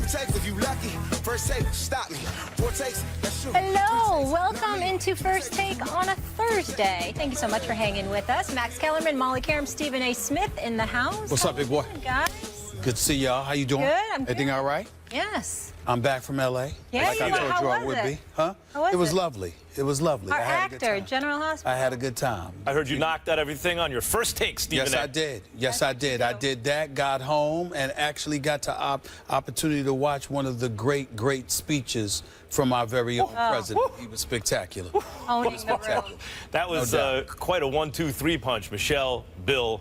takes if you lucky. First take, stop me. 4 takes, that's true. Hello, welcome into First Take on a Thursday. Thank you so much for hanging with us. Max Kellerman, Molly Karam, Stephen A. Smith in the house. What's up, big boy? Guys. Good to see y'all. How you doing? Good, I'm good. Everything all right? Yes. I'm back from L.A. Yeah, like I told you I would be. Huh? How was it was it? lovely. It was lovely. Our I had a good actor, time. General Hospital. I had a good time. I heard you knocked out everything on your first take, Stephen. Yes, I did. Yes, I did. I did that, got home, and actually got to opportunity to watch one of the great speeches from our very own president. He was spectacular. Owning the road. That was quite a 1-2-3 punch. Michelle, Bill,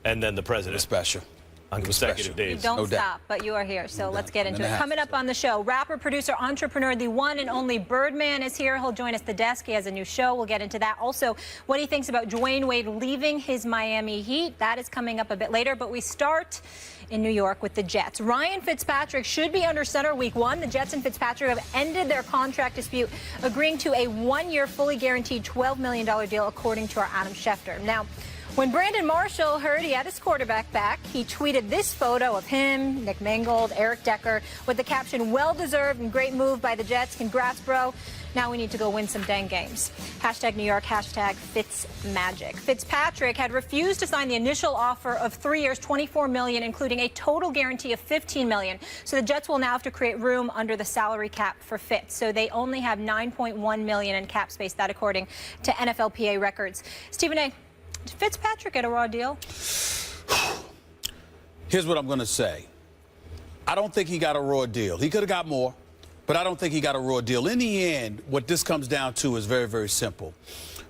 and then the president. Special. On consecutive days. You don't No doubt. stop, but you are here, so let's get into it. half, Coming up on the show, rapper, producer, entrepreneur, the one and only Birdman is here. He'll join us at the desk. He has a new show. We'll get into that. Also, what he thinks about Dwayne Wade leaving his Miami Heat. That is coming up a bit later, but we start in New York with the Jets. Ryan Fitzpatrick should be under center week 1. The Jets and Fitzpatrick have ended their contract dispute, agreeing to a 1-year, fully guaranteed $12 million deal, according to our Adam Schefter. Now, when Brandon Marshall heard he had his quarterback back, he tweeted this photo of him, Nick Mangold, Eric Decker, with the caption, "Well-deserved and great move by the Jets. Congrats, bro. Now we need to go win some dang games." Hashtag New York, hashtag Fitzmagic. Fitzpatrick had refused to sign the initial offer of 3 years, $24 million, including a total guarantee of $15 million. So the Jets will now have to create room under the salary cap for Fitz. So they only have $9.1 million in cap space, that according to NFLPA records. Stephen A., did Fitzpatrick get a raw deal? Here's what I'm going to say. I don't think he got a raw deal. He could have got more, but I don't think he got a raw deal. In the end, what this comes down to is very, very simple.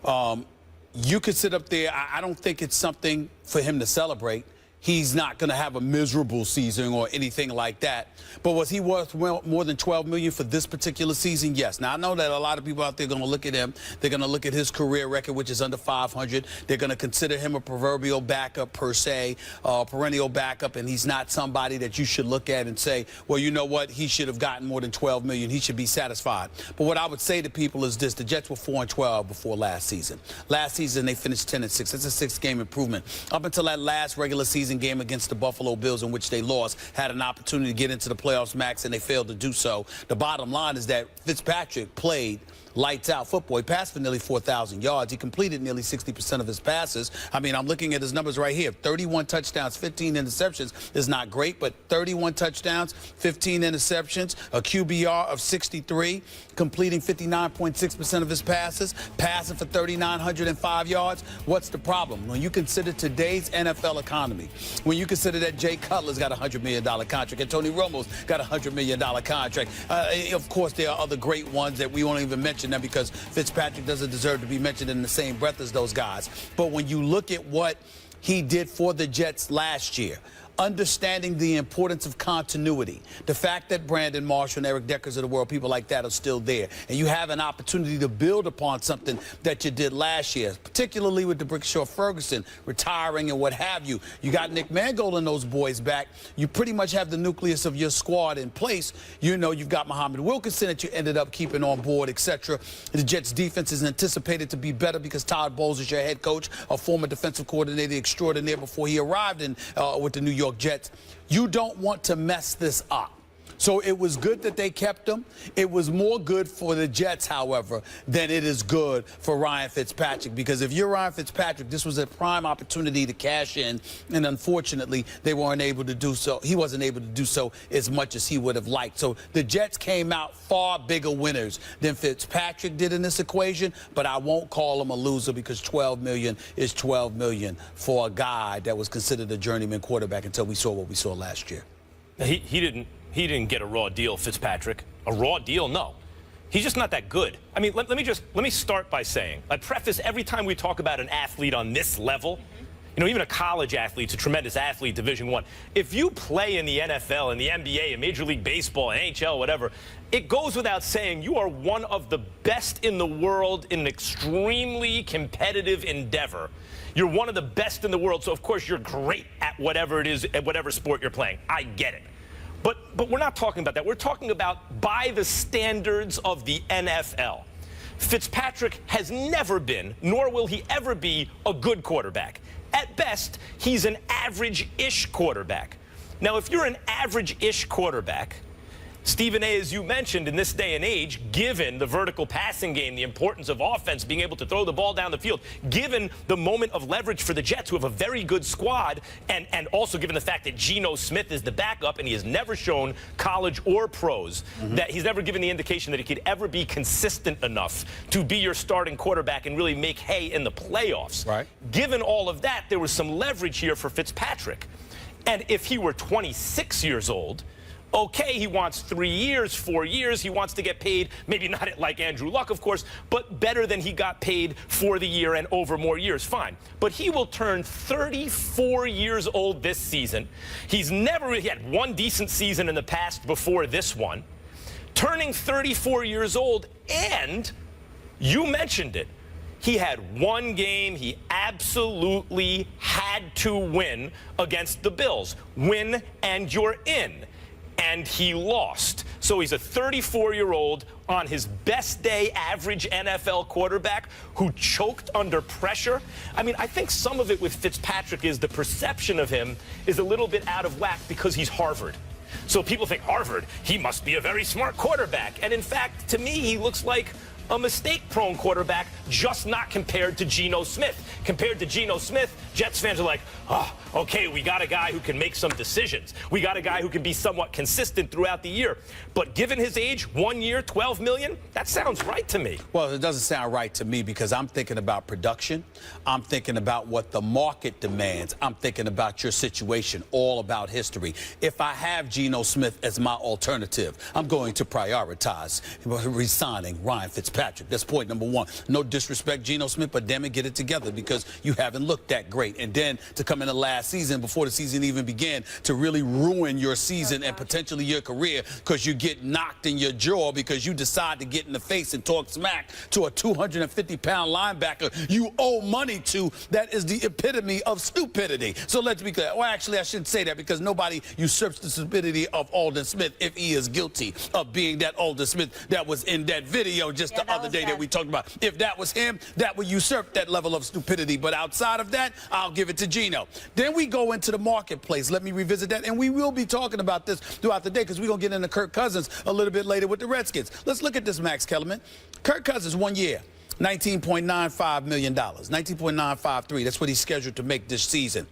You could sit up there. I don't think it's something for him to celebrate. He's not going to have a miserable season or anything like that. But was he worth more than $12 million for this particular season? Yes. Now, I know that a lot of people out there are going to look at him. They're going to look at his career record, which is under 500. They're going to consider him a proverbial backup per se, perennial backup, and he's not somebody that you should look at and say, well, you know what, he should have gotten more than $12 million. He should be satisfied. But what I would say to people is this. The Jets were 4-12 before last season. Last season, they finished 10-6. That's a 6-game improvement. Up until that last regular season game against the Buffalo Bills, in which they lost, had an opportunity to get into the playoffs, Max, and they failed to do so. The bottom line is that Fitzpatrick played lights-out football. He passed for nearly 4,000 yards. He completed nearly 60% of his passes. I mean, I'm looking at his numbers right here. 31 touchdowns, 15 interceptions is not great, but 31 touchdowns, 15 interceptions, a QBR of 63, completing 59.6% of his passes, passing for 3,905 yards. What's the problem? When you consider today's NFL economy, when you consider that Jay Cutler's got a $100 million contract and Tony Romo's got a $100 million contract, of course, there are other great ones that we won't even mention them because Fitzpatrick doesn't deserve to be mentioned in the same breath as those guys. But when you look at what he did for the Jets last year, understanding the importance of continuity, the fact that Brandon Marshall and Eric Deckers of the world, people like that, are still there, and you have an opportunity to build upon something that you did last year, particularly with the Brickshaw Ferguson retiring and what have you. You got Nick Mangold and those boys back. You pretty much have the nucleus of your squad in place. You know, you've got Muhammad Wilkerson that you ended up keeping on board, etc. The Jets' defense is anticipated to be better because Todd Bowles is your head coach, a former defensive coordinator extraordinaire before he arrived in with the New York Jets. You don't want to mess this up. So it was good that they kept him. It was more good for the Jets, however, than it is good for Ryan Fitzpatrick. Because if you're Ryan Fitzpatrick, this was a prime opportunity to cash in. And unfortunately, they weren't able to do so. He wasn't able to do so as much as he would have liked. So the Jets came out far bigger winners than Fitzpatrick did in this equation. But I won't call him a loser because $12 million is $12 million for a guy that was considered a journeyman quarterback until we saw what we saw last year. He didn't get a raw deal, Fitzpatrick. A raw deal? No. He's just not that good. I mean, let me start by saying, I preface every time we talk about an athlete on this level, you know, even a college athlete's a tremendous athlete, Division I. If you play in the NFL, in the NBA, in Major League Baseball, NHL, whatever, it goes without saying you are one of the best in the world in an extremely competitive endeavor. You're one of the best in the world, so of course you're great at whatever it is, at whatever sport you're playing. I get it. But we're not talking about that. We're talking about by the standards of the NFL. Fitzpatrick has never been, nor will he ever be, a good quarterback. At best, he's an average-ish quarterback. Now, if you're an average-ish quarterback Stephen A., as you mentioned, in this day and age, given the vertical passing game, the importance of offense, being able to throw the ball down the field, given the moment of leverage for the Jets, who have a very good squad, and also given the fact that Geno Smith is the backup, and he has never shown college or pros that he's never given the indication that he could ever be consistent enough to be your starting quarterback and really make hay in the playoffs. Right. Given all of that, there was some leverage here for Fitzpatrick. And if he were 26 years old, okay, he wants 3 years, 4 years. He wants to get paid, maybe not like Andrew Luck, of course, but better than he got paid for the year and over more years. Fine. But he will turn 34 years old this season. He's never really had one decent season in the past before this one. Turning 34 years old, and you mentioned it. He had one game he absolutely had to win against the Bills. Win and you're in. And he lost. So he's a 34-year-old on his best day average NFL quarterback who choked under pressure. I mean, I think some of it with Fitzpatrick is the perception of him is a little bit out of whack because he's Harvard. So people think Harvard, he must be a very smart quarterback. And in fact, to me, he looks like a mistake-prone quarterback, just not compared to Geno Smith. Compared to Geno Smith, Jets fans are like, oh, okay, we got a guy who can make some decisions. We got a guy who can be somewhat consistent throughout the year. But given his age, 1 year, $12 million, that sounds right to me. Well, it doesn't sound right to me because I'm thinking about production. I'm thinking about what the market demands. I'm thinking about your situation, all about history. If I have Geno Smith as my alternative, I'm going to prioritize re-signing Ryan Fitzpatrick. That's point number one. No disrespect, Geno Smith, but damn it, get it together because you haven't looked that great. And then to come in the last season, before the season even began, to really ruin your season and potentially your career because you get knocked in your jaw because you decide to get in the face and talk smack to a 250-pound linebacker you owe money to. That is the epitome of stupidity. So let's be clear. Well, actually, I shouldn't say that because nobody usurps the stupidity of Alden Smith if he is guilty of being that Alden Smith that was in that video just the other day that we talked about. If that was him, that would usurp that level of stupidity. But outside of that, I'll give it to Geno. Then we go into the marketplace. Let me revisit that. And we will be talking about this throughout the day because we're going to get into Kirk Cousins a little bit later with the Redskins. Let's look at this, Max Kellerman. Kirk Cousins, 1 year, $19.95 million, $19.953. That's what he's scheduled to make this season.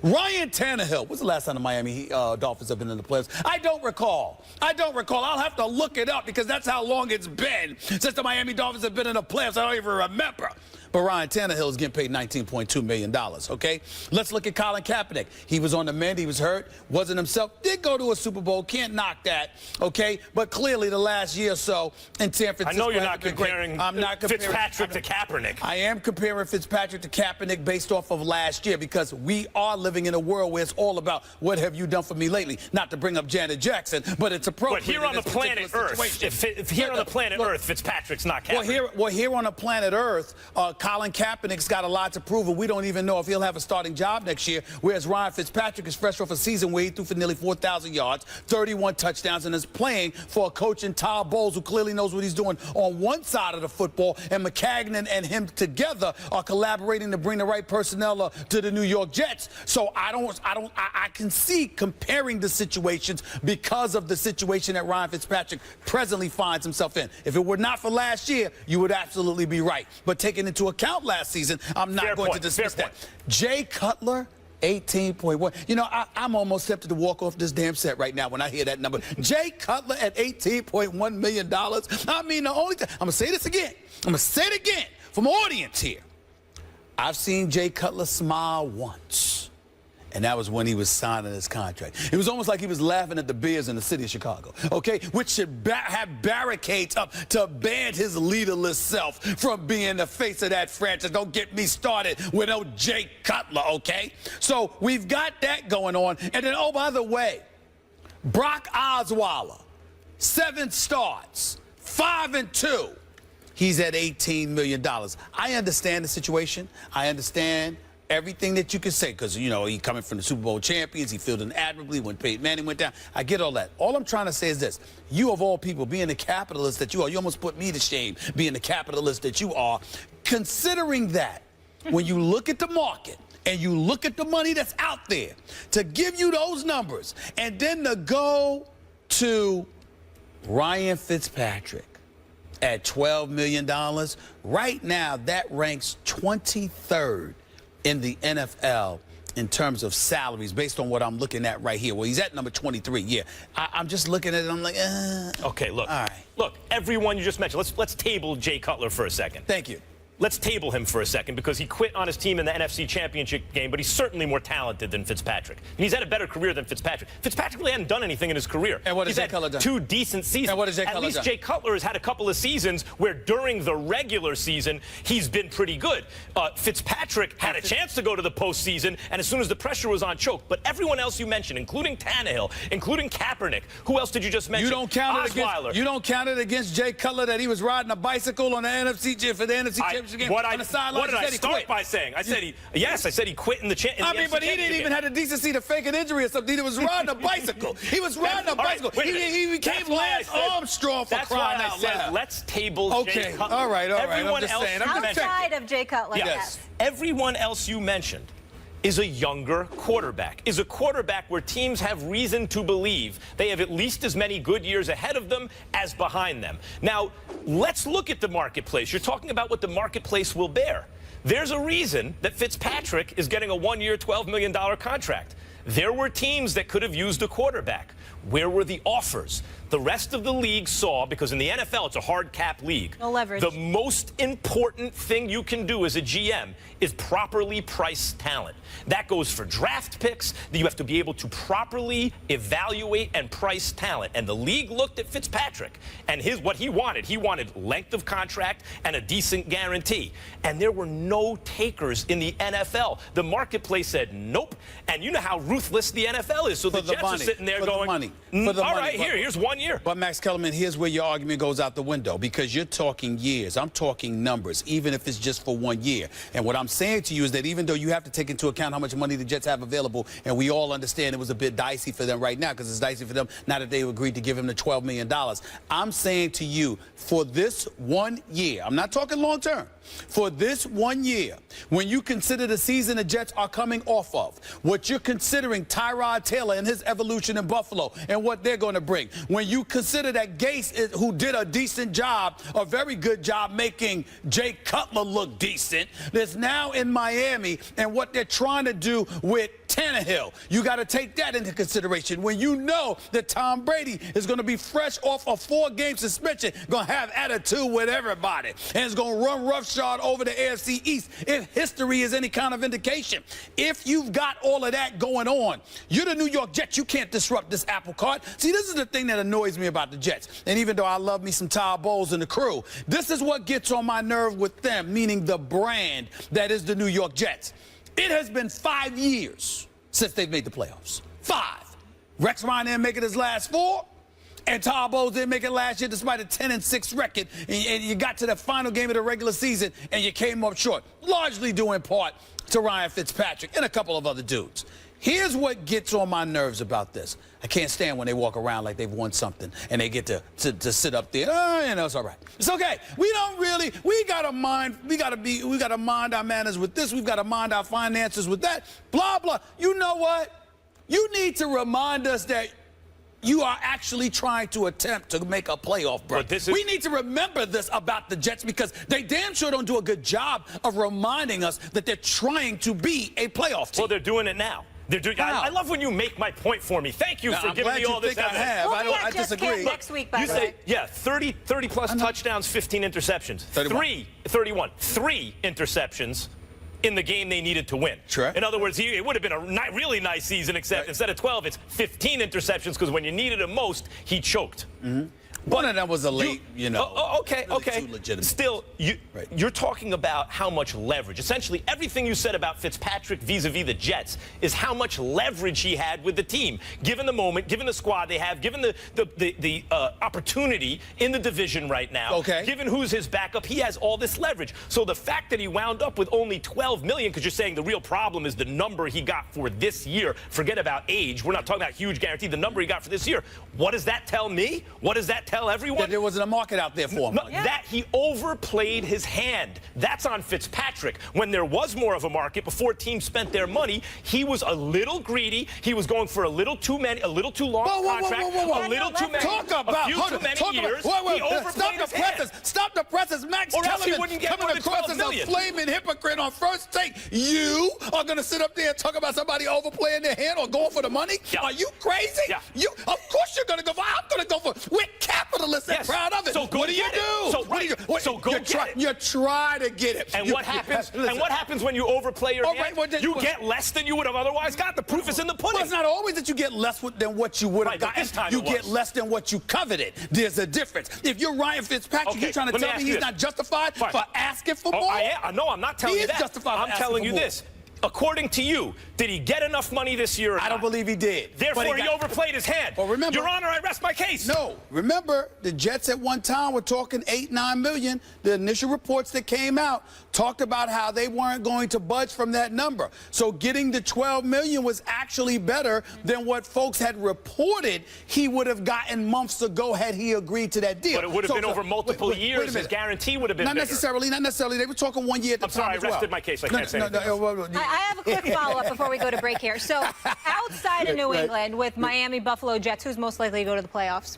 Ryan Tannehill. When's the last time the Miami Dolphins have been in the playoffs? I don't recall. I'll have to look it up because that's how long it's been since the Miami Dolphins have been in the playoffs. I don't even remember. But Ryan Tannehill is getting paid $19.2 million, okay? Let's look at Colin Kaepernick. He was on the mend. He was hurt. Wasn't himself. Did go to a Super Bowl. Can't knock that, okay? But clearly the last year or so in San Francisco. I know you're not comparing Fitzpatrick to Kaepernick. I am comparing Fitzpatrick to Kaepernick based off of last year because we are living in a world where it's all about what have you done for me lately. Not to bring up Janet Jackson, but it's appropriate. But here on the planet Earth, if here on the planet Earth, Fitzpatrick's not Kaepernick. Well, here on the planet Earth, Colin Kaepernick's got a lot to prove, and we don't even know if he'll have a starting job next year, whereas Ryan Fitzpatrick is fresh off a season where he threw for nearly 4,000 yards, 31 touchdowns, and is playing for a coach in Todd Bowles who clearly knows what he's doing on one side of the football, and McCagnon and him together are collaborating to bring the right personnel to the New York Jets. So I can see comparing the situations because of the situation that Ryan Fitzpatrick presently finds himself in. If it were not for last year, you would absolutely be right. But taking into account last season, I'm not going to dismiss that. Jay Cutler, 18.1. You know, I'm almost tempted to walk off this damn set right now when I hear that number. Jay Cutler at $18.1 million. I mean, the only thing, I'm going to say this again. I'm going to say it again from audience here. I've seen Jay Cutler smile once. And that was when he was signing his contract. It was almost like he was laughing at the Bears in the city of Chicago, okay? Which should have barricades up to ban his leaderless self from being the face of that franchise. Don't get me started with no Jay Cutler, okay? So we've got that going on. And then, oh, by the way, Brock Osweiler, 7 starts, 5-2. He's at $18 million. I understand the situation. I understand everything that you can say because, you know, he coming from the Super Bowl champions. He fielded admirably when Peyton Manning went down. I get all that. All I'm trying to say is this. You, of all people, being the capitalist that you are, you almost put me to shame being the capitalist that you are. Considering that, when you look at the market and you look at the money that's out there, to give you those numbers and then to go to Ryan Fitzpatrick at $12 million. Right now, that ranks 23rd in the NFL in terms of salaries based on what I'm looking at right here. Well, he's at number 23. Yeah, I'm just looking at it. I'm like, Okay, look. All right. Look, everyone you just mentioned. Let's table Jay Cutler for a second. Thank you. Let's table him for a second because he quit on his team in the NFC Championship game, but he's certainly more talented than Fitzpatrick. And he's had a better career than Fitzpatrick. Fitzpatrick really hadn't done anything in his career. And what has Jay Cutler done? 2 decent seasons. And what has Jay At Cutler least done? Jay Cutler has had a couple of seasons where during the regular season, he's been pretty good. Fitzpatrick had a chance to go to the postseason, and as soon as the pressure was on, choked. But everyone else you mentioned, including Tannehill, including Kaepernick, who else did you just mention? You don't count it against Jay Cutler that he was riding a bicycle on the NFC Championship game on the sideline. What did I start by saying? I said he quit in the championship. But he didn't even have the decency to fake an injury or something. He was riding a bicycle. He was riding a bicycle. He became Lance Armstrong for crying out loud. Let's table Jay Cutler. All right. Everyone I'm just else saying. Outside of Jay Cutler, yes. Everyone else you mentioned is a younger quarterback, is a quarterback where teams have reason to believe they have at least as many good years ahead of them as behind them. Now, let's look at the marketplace. You're talking about what the marketplace will bear. There's a reason that Fitzpatrick is getting a 1-year, $12 million contract. There were teams that could have used a quarterback. Where were the offers? The rest of the league saw, because in the NFL, it's a hard cap league. No leverage. The most important thing you can do as a GM is properly price talent. That goes for draft picks. You have to be able to properly evaluate and price talent. And the league looked at Fitzpatrick and what he wanted. He wanted length of contract and a decent guarantee. And there were no takers in the NFL. The marketplace said nope. And you know how ruthless the NFL is. So the Jets are sitting there going, all right, here's 1 year. But Max Kellerman, here's where your argument goes out the window, because you're talking years. I'm talking numbers, even if it's just for 1 year. And what I'm saying to you is that even though you have to take into account how much money the Jets have available, and we all understand it was a bit dicey for them right now, because it's dicey for them now that they agreed to give him the $12 million. I'm saying to you, for this 1 year, I'm not talking long term, for this 1 year, when you consider the season the Jets are coming off of, what you're considering Tyrod Taylor and his evolution in Buffalo and what they're going to bring, when you consider that Gase, who did a decent job, a very good job making Jay Cutler look decent, that's now in Miami, and what they're trying to do with Tannehill, you got to take that into consideration. When you know that Tom Brady is going to be fresh off a 4-game suspension, going to have attitude with everybody, and is going to run roughshod over the AFC East, if history is any kind of indication. If you've got all of that going on, you're the New York Jets. You can't disrupt this apple cart. See, this is the thing that annoys me about the Jets. And even though I love me some Todd Bowles and the crew, this is what gets on my nerve with them, meaning the brand that is the New York Jets. It has been 5 years since they've made the playoffs. 5. Rex Ryan didn't make it his last 4, and Todd Bowles didn't make it last year despite a 10-6 record. And you got to the final game of the regular season, and you came up short, largely due in part to Ryan Fitzpatrick and a couple of other dudes. Here's what gets on my nerves about this. I can't stand when they walk around like they've won something and they get to sit up there. It's all right. It's okay. We gotta mind our manners with this. We've got to mind our finances with that. Blah, blah. You know what? You need to remind us that you are actually trying to attempt to make a playoff break. We need to remember this about the Jets, because they damn sure don't do a good job of reminding us that they're trying to be a playoff team. Well, they're doing it now. I love when you make my point for me. Thank you for giving me all this evidence. I disagree. Next week, by you the say, way. yeah, 30-plus touchdowns, 15 interceptions. 31. 3 interceptions in the game they needed to win. Sure. In other words, it would have been a really nice season, except instead of 12, it's 15 interceptions, because when you needed him most, he choked. Mm-hmm. One of them was a late, Okay. Legitimate. Still, you're talking about how much leverage. Essentially, everything you said about Fitzpatrick vis-a-vis the Jets is how much leverage he had with the team, given the moment, given the squad they have, given the opportunity in the division right now, given who's his backup. He has all this leverage. So the fact that he wound up with only $12 million, because you're saying the real problem is the number he got for this year. Forget about age. We're not talking about huge guarantee. The number he got for this year. What does that tell me? What does that tell everyone? That there wasn't a market out there for him. That he overplayed his hand. That's on Fitzpatrick. When there was more of a market, before teams spent their money, he was a little greedy. He was going for a little too long contract. A little too many. Talk about, years, Wait, he overplayed stop his the hand. presses. Stop the presses. Max Or else he Kellerman wouldn't get coming more than across 12 as million. a flaming hypocrite on First Take. You are going to sit up there and talk about somebody overplaying their hand or going for the money? Yeah. Are you crazy? Yeah. Of course you're going to go for. I'm going to go for. We're capitalists and Yes. proud of it. So go what do you get do? it. So, what do you do? so go get it. You try to get it. And what happens? And what happens when you overplay your hand? You get less than you would have otherwise got. The proof is in the pudding. Well, it's not always that you get less than what you would have Right, but gotten. this time You it get was. less than what you coveted. There's a difference. If you're Ryan Fitzpatrick, Okay, you're trying to let me tell ask me you he's this. not justified Fine. for asking for more? I am. No, I'm not telling He you is that. justified for I'm asking telling for you more. this. According to you, did he get enough money this year or I don't not? believe he did. Therefore, But he overplayed his hand. Well, remember- Your Honor, I rest my case. No, remember, the Jets at one time were talking 8-9 million. The initial reports that came out talked about how they weren't going to budge from that number. So getting the 12 million was actually better than what folks had reported he would have gotten months ago had he agreed to that deal. But it would have been over multiple wait a years. His minute. guarantee would have been Not bigger. Not necessarily. They were talking 1 year at the I'm time sorry, as I well. rested my case. I can't say anything else. I have a quick follow-up before we go to break here. So outside of New England with Miami, Buffalo, Jets, who's most likely to go to the playoffs?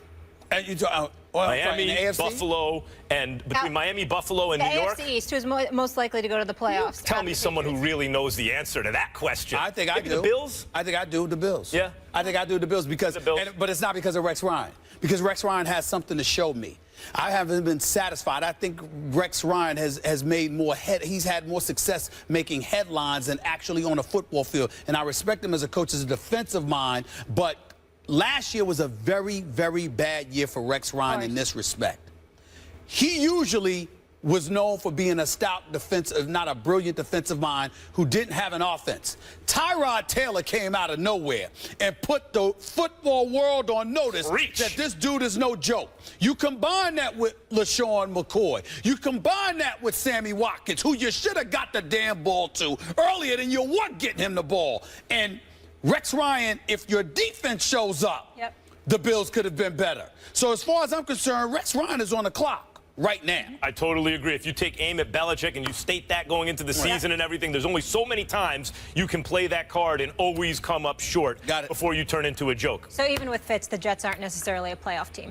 And you talk, Miami, in the AFC? Buffalo, and between Miami, Buffalo, and New York. The AFC East, who's most likely to go to the playoffs? Tell me after someone who Patriots. really knows the answer to that question. I think I Maybe do. the Bills? I think I do the Bills. Yeah? I think I do the Bills because, The Bills. but it's not because of Rex Ryan. Because Rex Ryan has something to show me. I haven't been satisfied. I think Rex Ryan has made more he's had more success making headlines than actually on a football field. And I respect him as a coach, as a defensive mind, but last year was a very, very bad year for Rex Ryan in this respect. He usually was known for being a stout defensive, not a brilliant defensive mind who didn't have an offense. Tyrod Taylor came out of nowhere and put the football world on notice that this dude is no joke. You combine that with LaShawn McCoy. You combine that with Sammy Watkins, who you should have got the damn ball to earlier than you were getting him the ball. And Rex Ryan, if your defense shows up, the Bills could have been better. So as far as I'm concerned, Rex Ryan is on the clock right now. I totally agree. If you take aim at Belichick and you state that going into the season and everything, there's only so many times you can play that card and always come up short before you turn into a joke. So even with Fitz, the Jets aren't necessarily a playoff team.